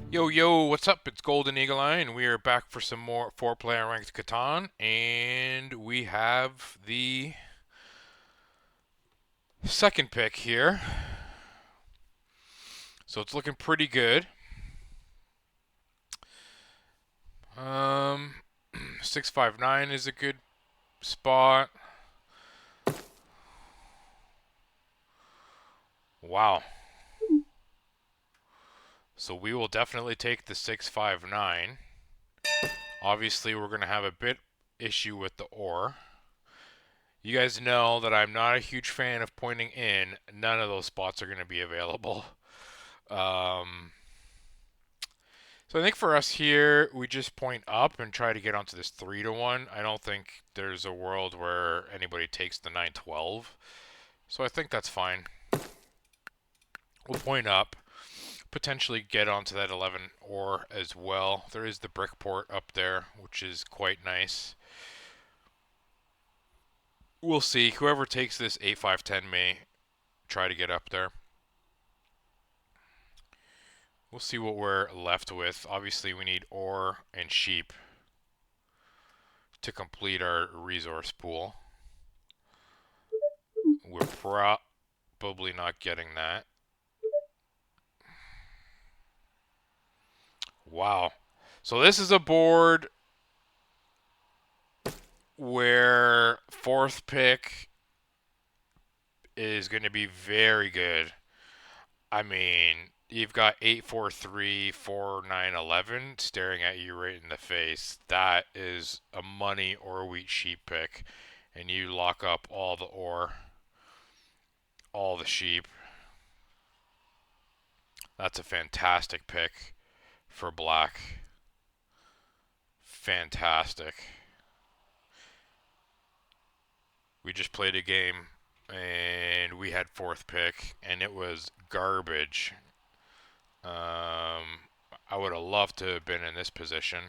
Yo, yo, what's up? It's Golden Eagle Eye, and we are back for some more four-player ranked Catan, and we have the second pick here. So it's looking pretty good. Um, 659 is a good spot. Wow. So we will definitely take the 659. Obviously, we're going to have a bit issue with the ore. You guys know that I'm not a huge fan of pointing in. None of those spots are going to be available. Um, So I think for us here, we just point up and try to get onto this 3-1. I don't think there's a world where anybody takes the 912. So I think that's fine. We'll point up, potentially get onto that 11 ore as well. There is the brick port up there, which is quite nice. We'll see. Whoever takes this 8510 may try to get up there. We'll see what we're left with. Obviously, we need ore and sheep to complete our resource pool. We're probably not getting that. Wow. So this is a board where fourth pick is going to be very good. I mean, you've got 843, 4911 staring at you right in the face. That is a money or wheat sheep pick. And you lock up all the ore, all the sheep. That's a fantastic pick for black. Fantastic. We just played a game and we had fourth pick and it was garbage. I would have loved to have been in this position.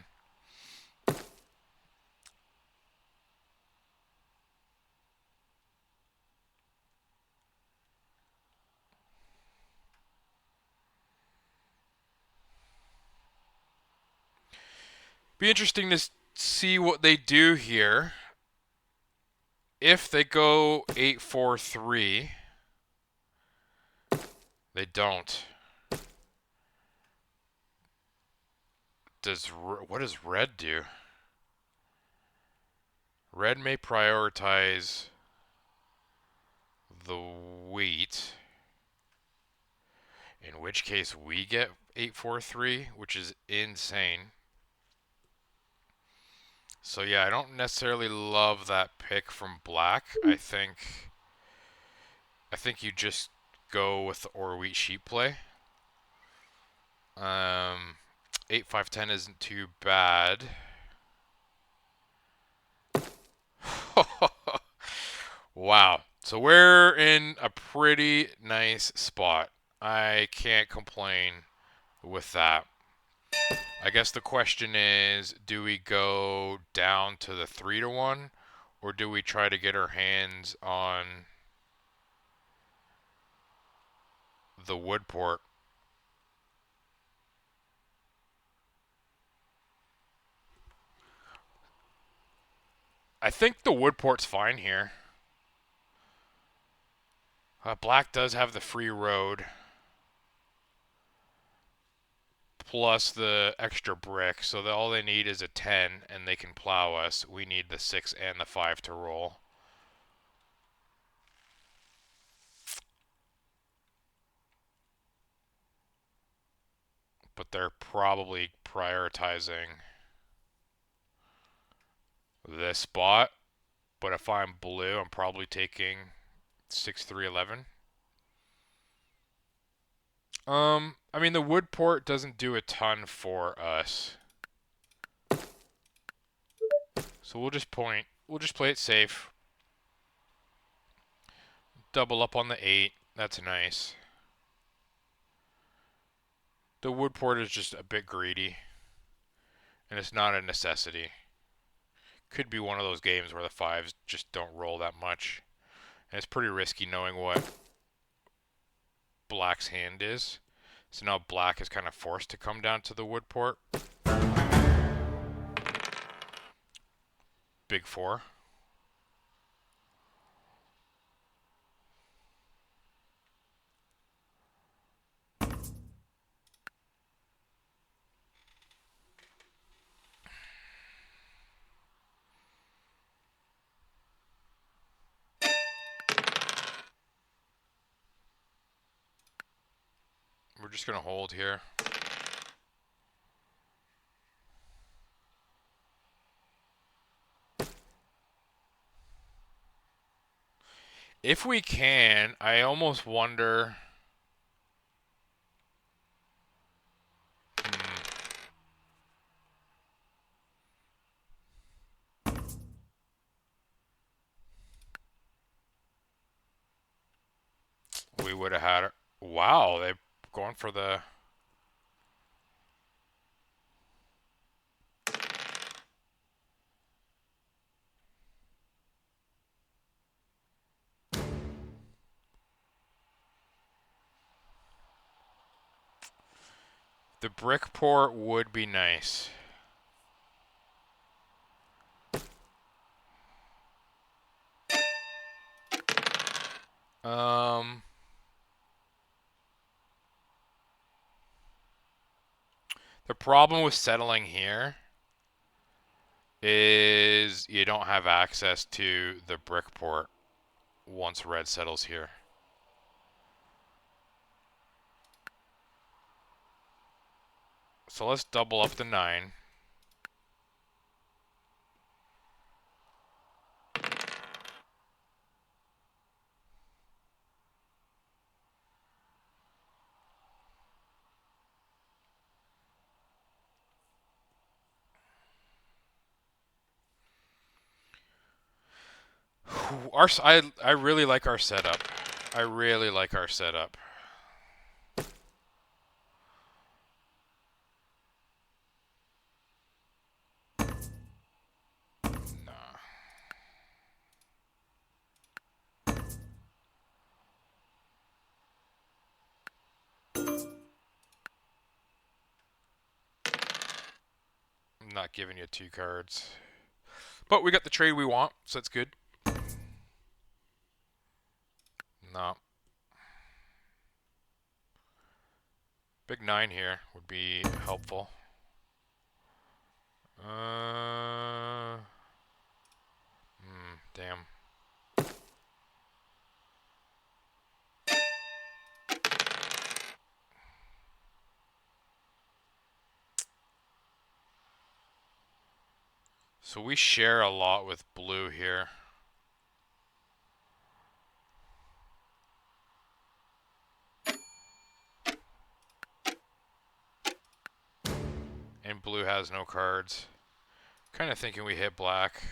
Be interesting to see what they do here. If they go 8-4-3, they don't. What does red do? Red may prioritize the wheat, in which case we get 8-4-3, which is insane. So yeah, I don't necessarily love that pick from black. I think you just go with the or wheat sheep play. 8-5-10 isn't too bad. Wow. So we're in a pretty nice spot. I can't complain with that. I guess the question is, do we go down to the 3-1 or do we try to get our hands on the wood port? I think the wood port's fine here. Black does have the free road plus the extra brick, so that all they need is a 10 and they can plow us. We need the 6 and the 5 to roll. But they're probably prioritizing this spot. But if I'm blue, I'm probably taking 6-3-11. I mean the wood port doesn't do a ton for us. So we'll just point. We'll just play it safe. Double up on the 8. That's nice. The wood port is just a bit greedy. And it's not a necessity. Could be one of those games where the 5s just don't roll that much. And it's pretty risky knowing what black's hand is. So now black is kind of forced to come down to the wood port. Big four. We're just going to hold here. If we can, I almost wonder... We would have had it. Wow, they're going for the... The brick port would be nice. The problem with settling here is you don't have access to the brick port once red settles here. So let's double up the 9. I really like our setup. I really like our setup. Nah. I'm not giving you 2 cards. But we got the trade we want, so that's good. No. Big 9 here would be helpful. Damn. So we share a lot with blue here. And blue has no cards. Kind of thinking we hit black.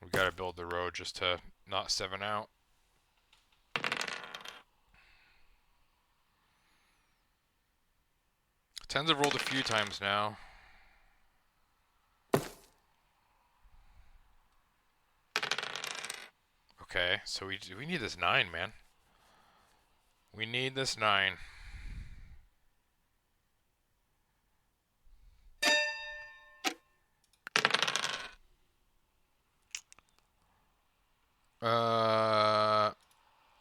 We gotta build the road just to not 7 out. Tens have rolled a few times now. Okay, so we need this 9, man. We need this 9.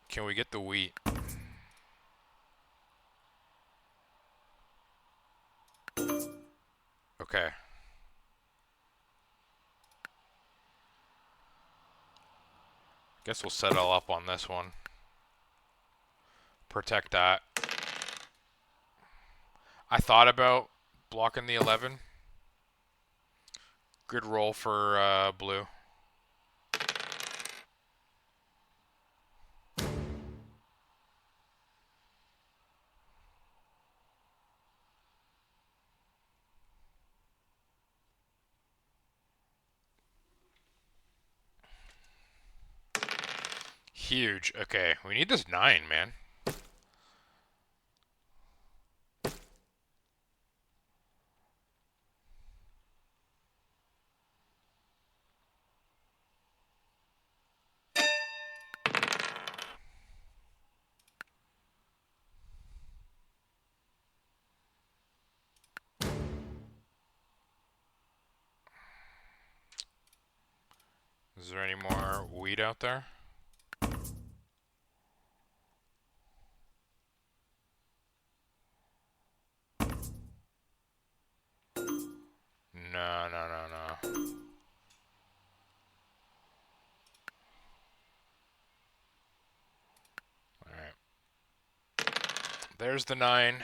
Can we get the wheat? Okay. Guess we'll settle up on this one. Protect that. I thought about blocking the 11. Good roll for blue. Huge. Okay, we need this 9, man. Is there any more weed out there? No, no, no, no. Alright. There's the 9.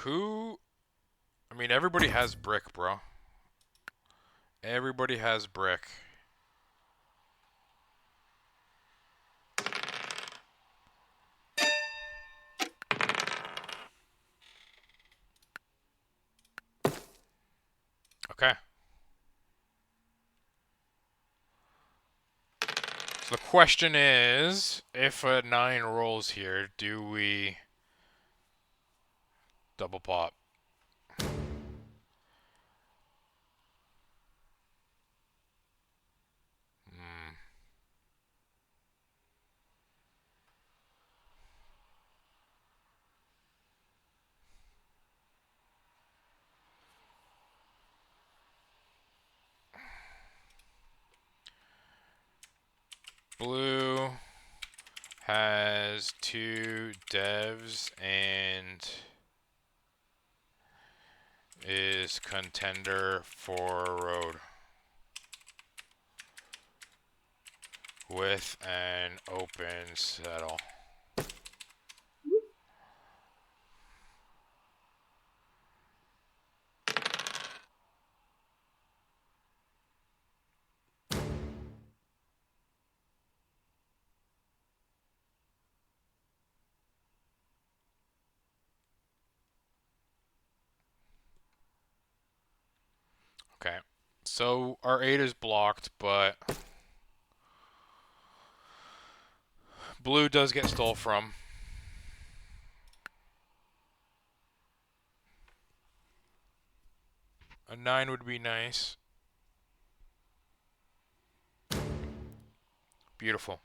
Who? I mean, everybody has brick, bro. Everybody has brick. Okay. So the question is, if a 9 rolls here, do we double pop? Hmm. Blue has 2 devs and is contender for road with an open settle. Okay. So our 8 is blocked, but blue does get stole from. A 9 would be nice. Beautiful.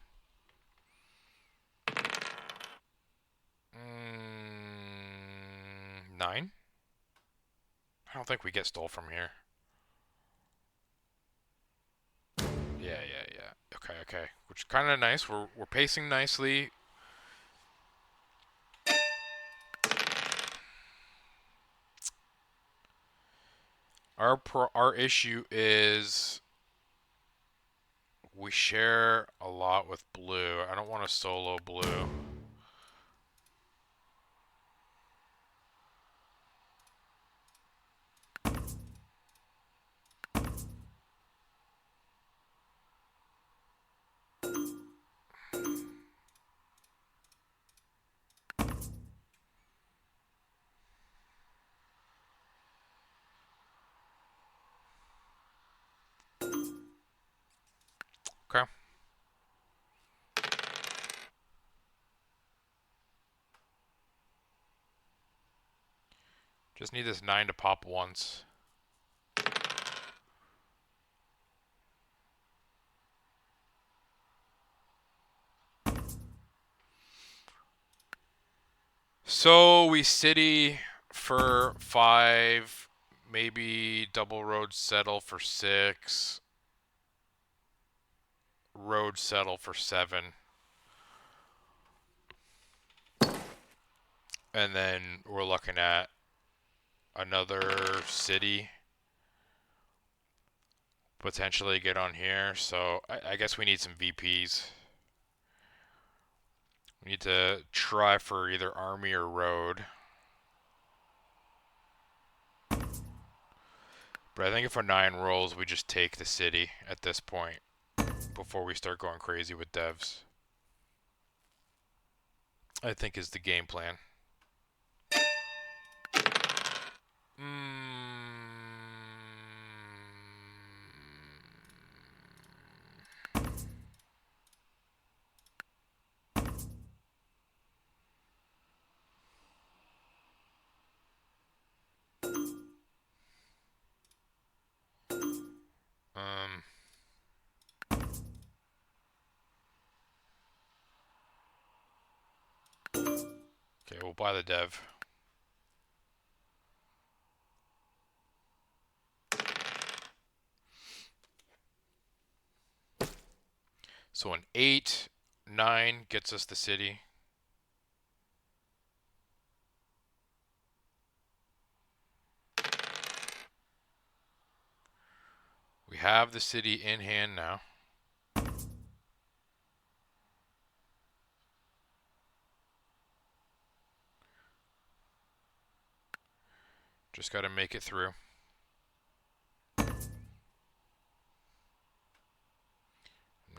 9? I don't think we get stole from here. Yeah, yeah, yeah. Okay, okay. Which is kind of nice. We're pacing nicely. Our issue is we share a lot with blue. I don't want to solo blue. Okay. Just need this 9 to pop once. So we city for 5, maybe double road settle for 6, road settle for 7, and then we're looking at another city potentially get on here. So I guess we need some VPs. We need to try for either army or road. But I think if a 9 rolls, we just take the city at this point before we start going crazy with devs. I think is the game plan. Okay, we'll buy the dev. So an 8, 9 gets us the city. We have the city in hand now. Just got to make it through. No,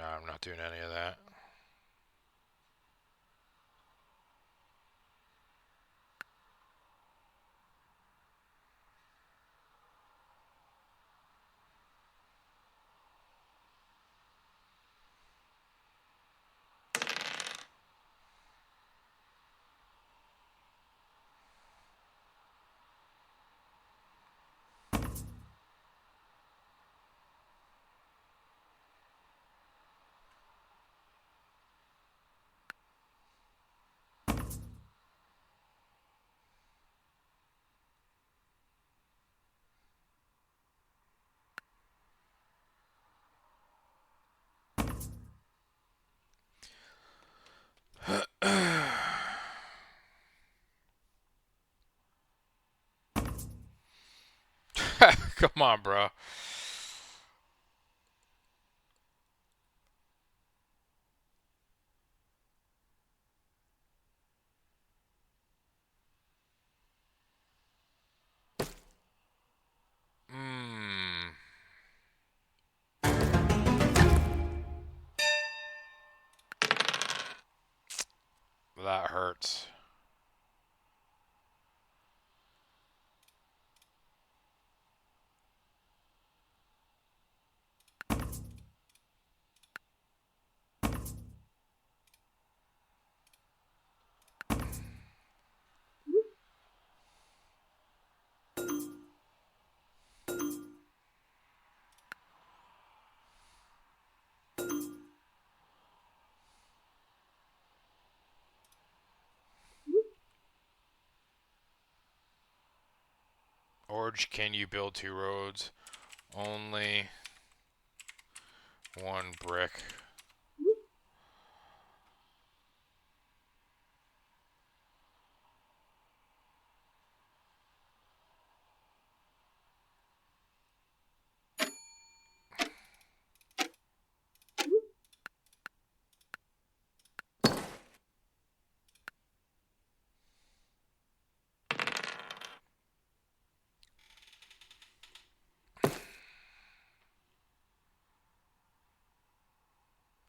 I'm not doing any of that. Come on, bro. That hurts. Orge, can you build 2 roads? Only 1 brick.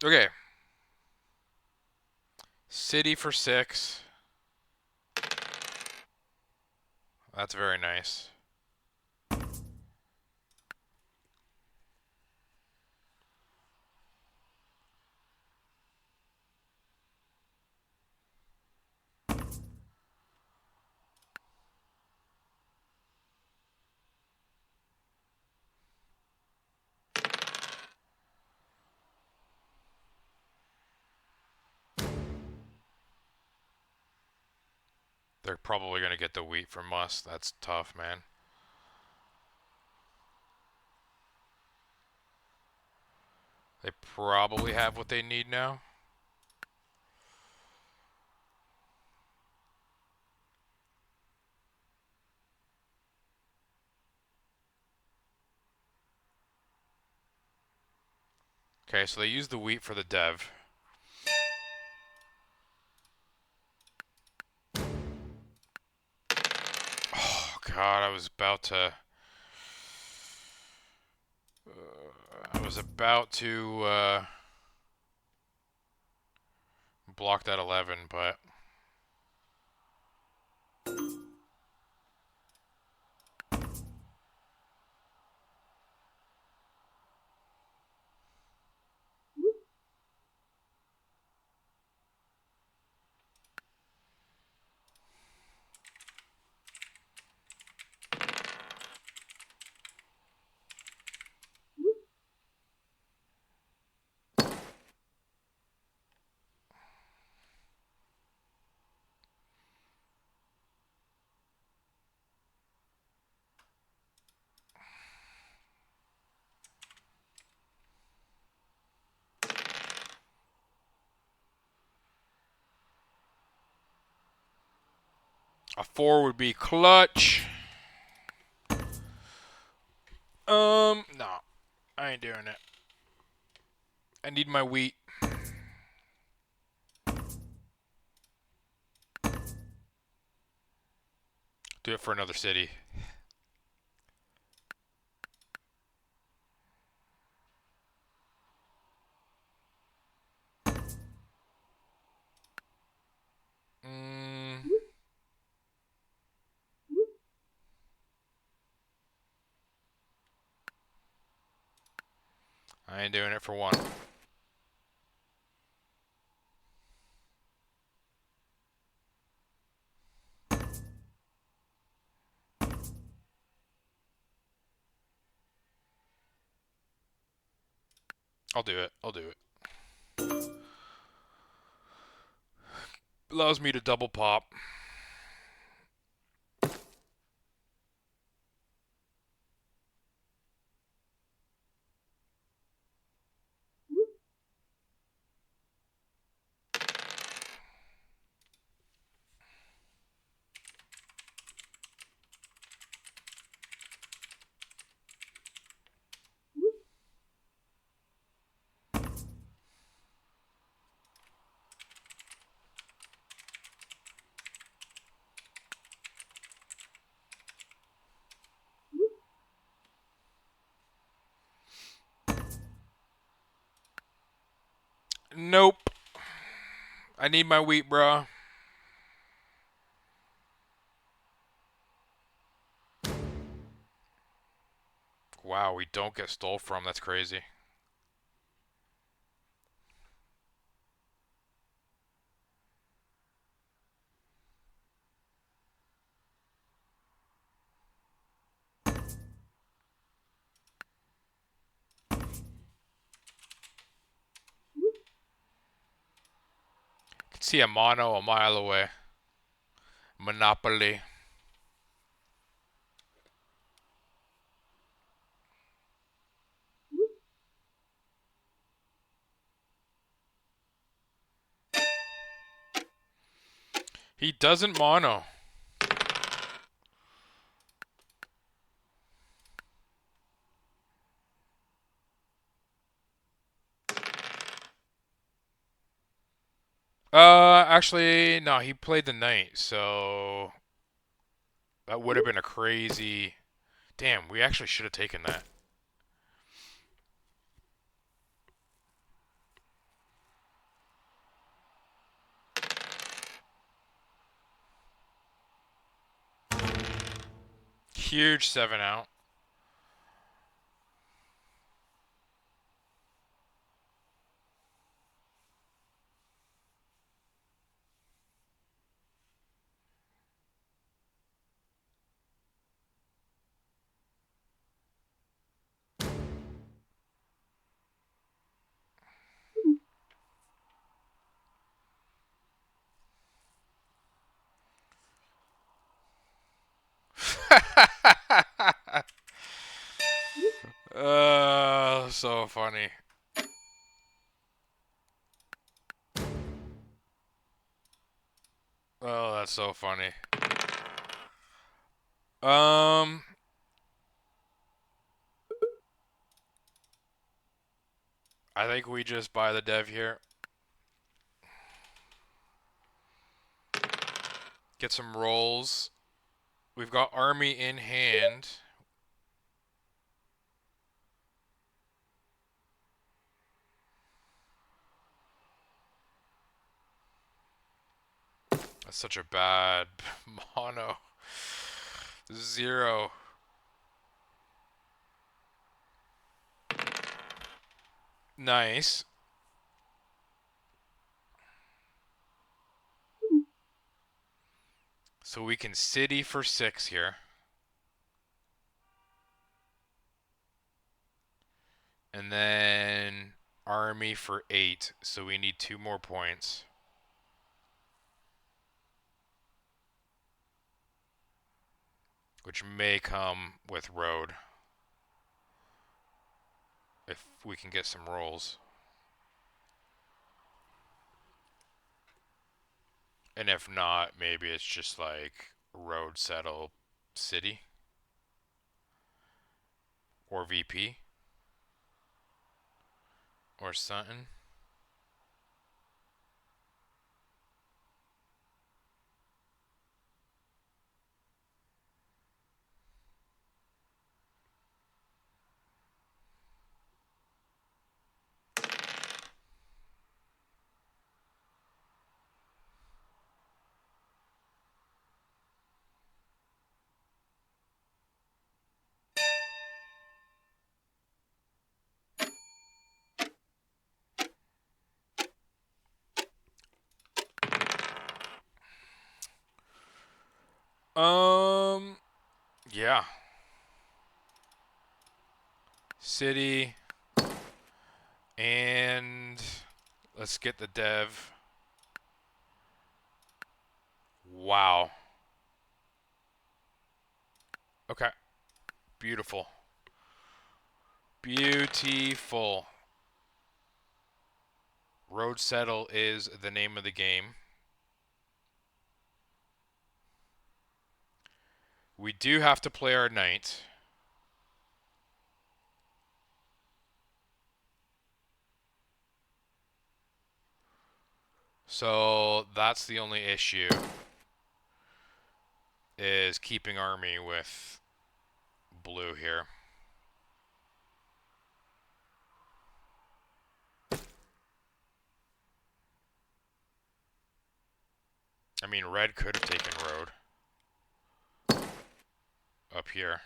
Okay. City for 6. That's very nice. They're probably going to get the wheat from us. That's tough, man. They probably have what they need now. Okay, so they use the wheat for the dev. Oh, God, I was about to... I was about to block that 11, but a 4 would be clutch. No, I ain't doing it. I need my wheat. Do it for another city. Mm, I ain't doing it for 1. I'll do it. I'll do it. Allows me to double pop. Nope. I need my wheat, bro. Wow, we don't get stole from. That's crazy. Can see a mono a mile away. Monopoly. He doesn't mono. Actually, no, he played the knight, so that would have been a crazy. Damn, we actually should have taken that. Huge 7 out. So funny. Oh, that's so funny. Um, I think we just buy the dev here. Get some rolls. We've got army in hand. That's such a bad mono. 0. Nice. So we can city for 6 here. And then army for 8. So we need 2 more points. Which may come with road. If we can get some rolls. And if not, maybe it's just like road settle city. Or VP. Or something. Yeah. City. And let's get the dev. Wow. Okay. Beautiful. Beautiful. Road settle is the name of the game. We do have to play our knight. So that's the only issue, is keeping army with blue here. I mean, red could have taken road up here.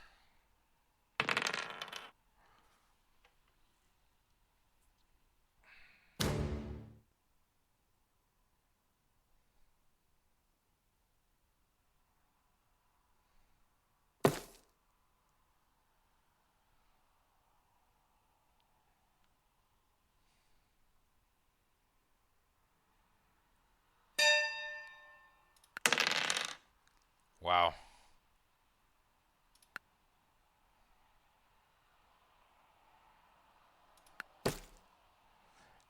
Wow.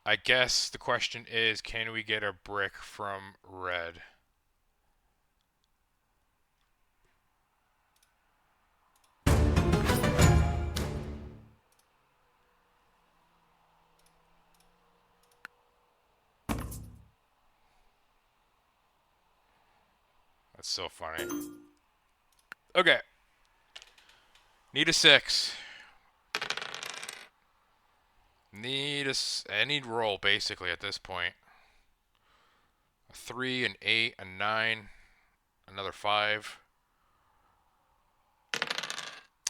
I guess the question is, can we get a brick from red? That's so funny. Okay. Need a 6. I need roll basically at this point. A 3, an 8, a 9, another 5.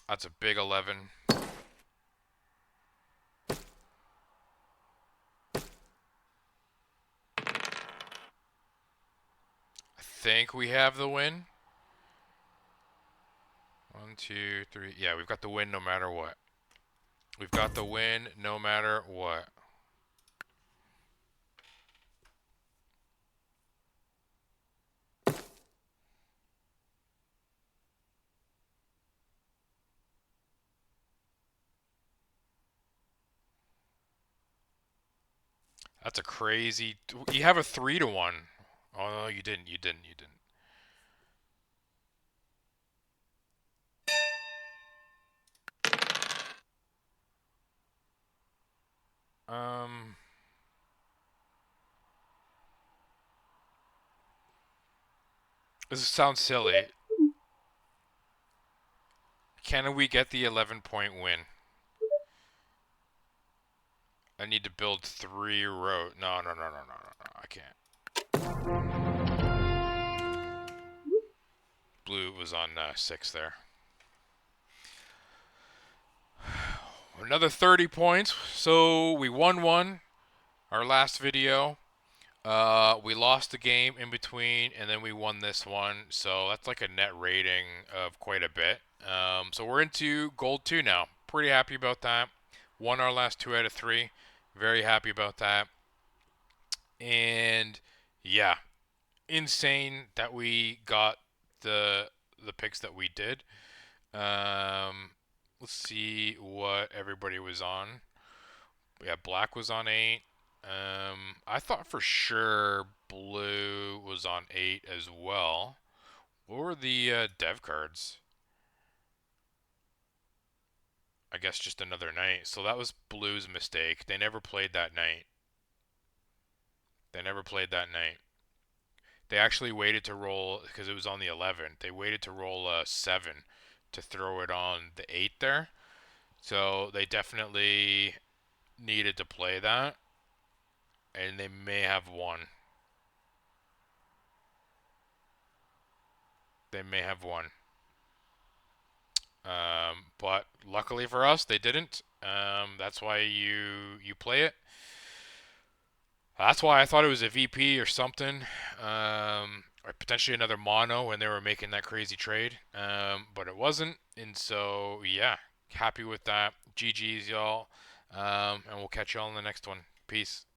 That's a big 11. I think we have the win. 1, 2, 3. Yeah, we've got the win no matter what. We've got the win no matter what. That's a crazy. You have a 3-1. Oh no, you didn't. You didn't. You didn't. Um. This sounds silly. Can we get the 11-point win? I need to build 3 road. No, no, no, no, no, no, no. I can't. Blue was on 6 there. Another 30 points. So we won one. Our last video. We lost the game in between, and then we won this one. So that's like a net rating of quite a bit. So we're into gold 2 now. Pretty happy about that. Won our last 2 out of 3. Very happy about that. And yeah, insane that we got the picks that we did. Let's see what everybody was on. Yeah, black was on 8. I thought for sure blue was on 8 as well. What were the dev cards? I guess just another night. So that was blue's mistake. They never played that night. They never played that night. They actually waited to roll because it was on the 11th. They waited to roll a 7 to throw it on the 8 there. So they definitely needed to play that, and they may have won. They may have won. But luckily for us, they didn't. That's why you play it. That's why I thought it was a VP or something, or potentially another mono when they were making that crazy trade. But it wasn't, and so yeah, happy with that. GG's y'all, and we'll catch y'all in the next one. Peace.